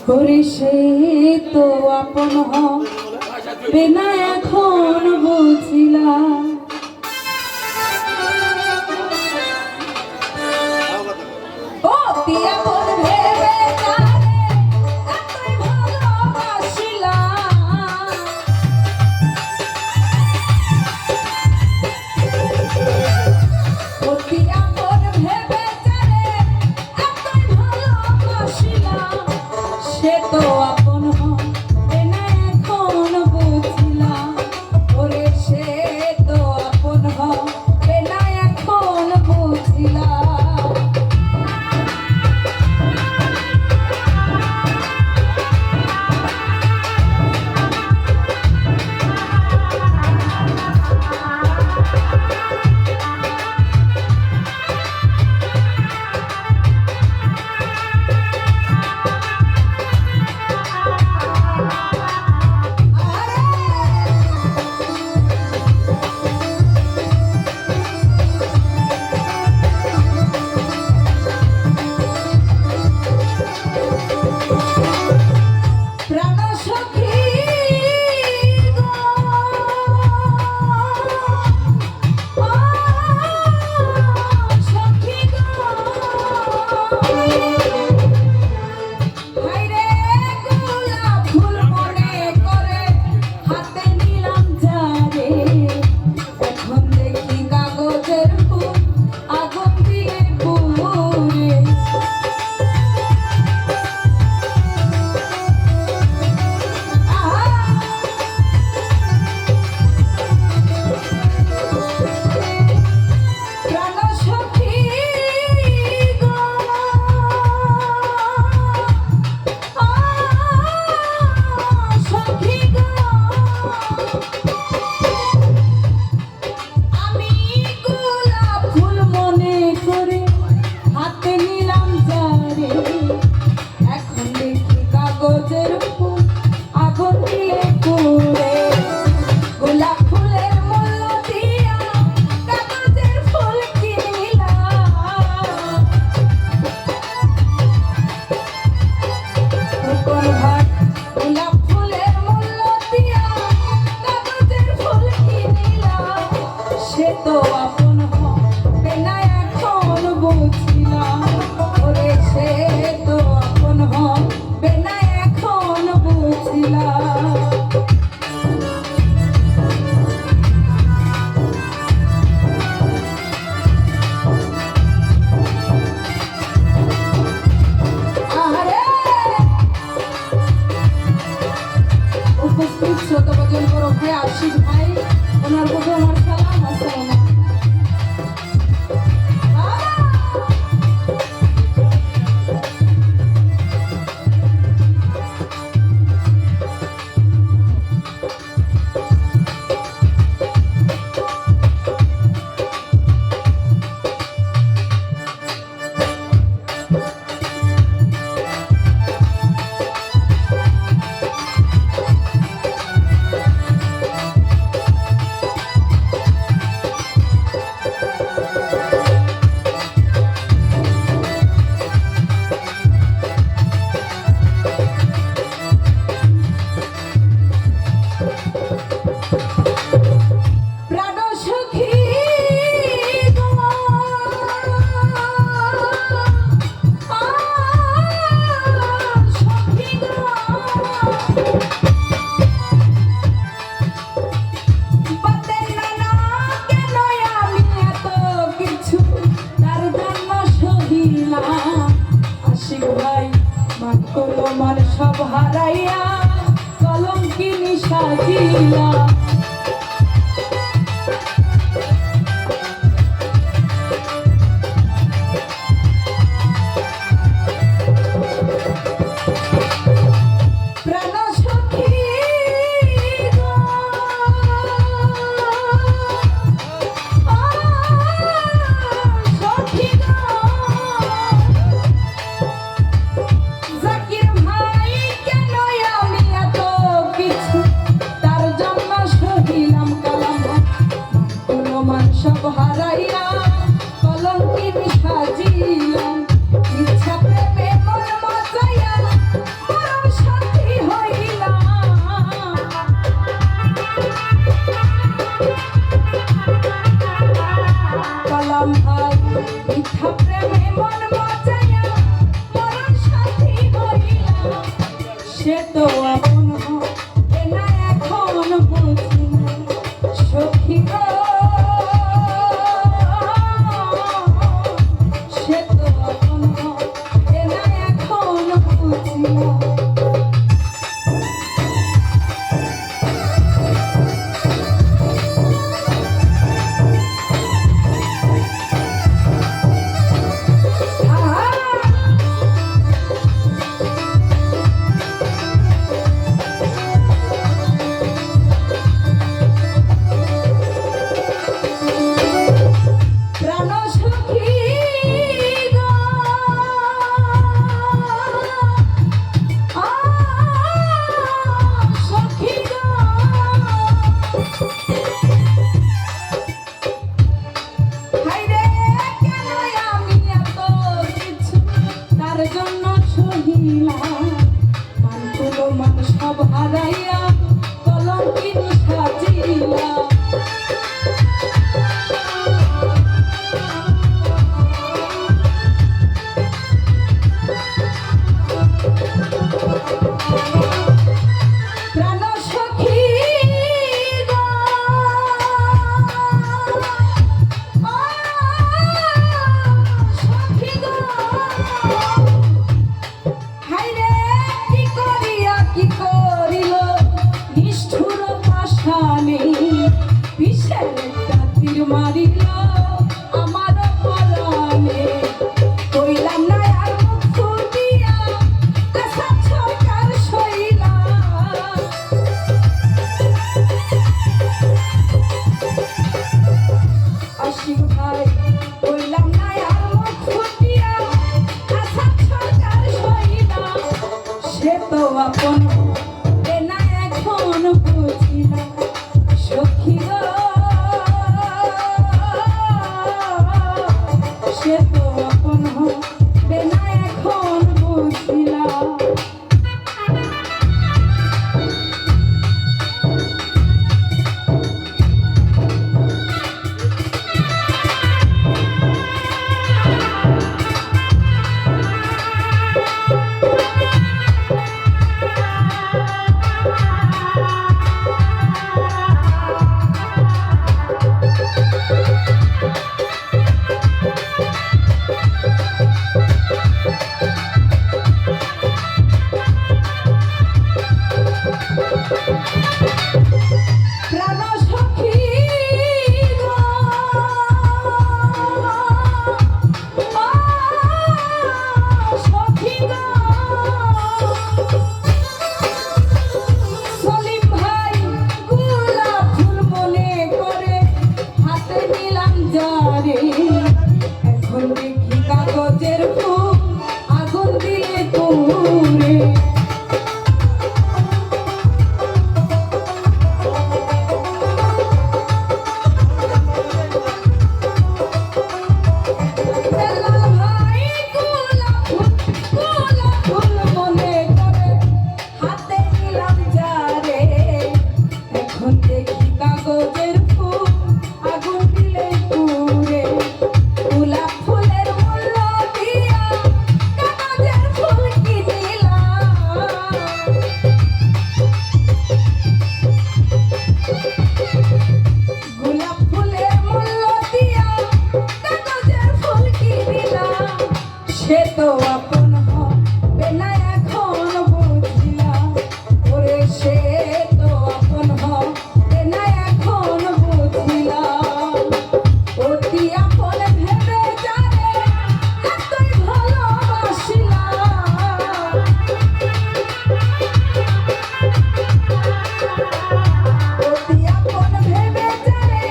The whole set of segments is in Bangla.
করে সে তো আপন হবে না এখন বুঝিলাম। ও দিয়া তোর ভেবে তারে এতই ভালোবাসিলাম, ও দিয়া তোর ভেবে তারে এতই ভালোবাসিলাম, সে তো আপন হবে না এখন বুঝিলাম। ওরে সে তো আপন হবে না এখন বুঝিলাম। সে তো আপন হবে না এখন বুঝিলাম, ওরে সে তো আপন হবে না এখন বুঝিলাম। উপস্থিত শ্রোতাভজন বরফে আশিক ভাই, ওনার প্রতি আমার সালাম। আসসালাম। সব হারাইয়া কলঙ্কিনী সাজিলা, জাকির ভাই কেন আমি এত কিছু তার জন্য মন বাঁচাইয়া মরণ সাথী হইলা সে তো আপন হবে না এখন বুঝি না সখী গো সে তো আপন হবে না এখন বুঝি না সব হারাইয়া কলঙ্কিনী সাজিলা প্রাণ সখী গো সখী গো হায়রে কি করিয়া কি করিল নিষ্ঠুর পাষাণে বিষের একটা তীর মারিল আমার পরাণে কইলাম না আর মুখ ফুটিয়া আশা ছকার শৈলা অসীম ভাই কইলাম না আর মুখ ফুটিয়া আশা ছকার শৈলা সে তো আপন হবে না এখন বুঝি না সখী গো সে তো আপন হবে না এখন বুঝি না প্রাণ সখী গো সখী গো সলিম ভাই গোলাপ ফুল মনে করে হাতে নিলাম যারে এখন দেখি কাগজের ফুল আগুন দিয়ে পুরে সে তো আপন হবে না এখন বুঝিলাম ওরে সে তো আপন হবে না এখন বুঝিলাম অতি আপন ভেবে যারে এতই ভালোবাসিলাম অতি আপন ভেবে যারে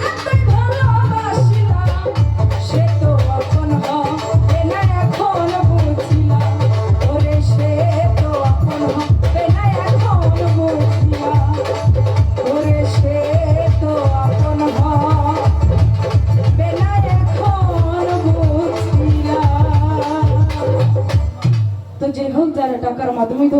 এতই ভালোবাসিলাম সে তো আপন হবে না এখন বুঝিলাম ওরে সে তো আপন হবে না এখন বুঝিলাম ওরে সে তো আপন হবে না এখন বুঝিলাম। তো যে হোক যারা টাকার মাধ্যমে তো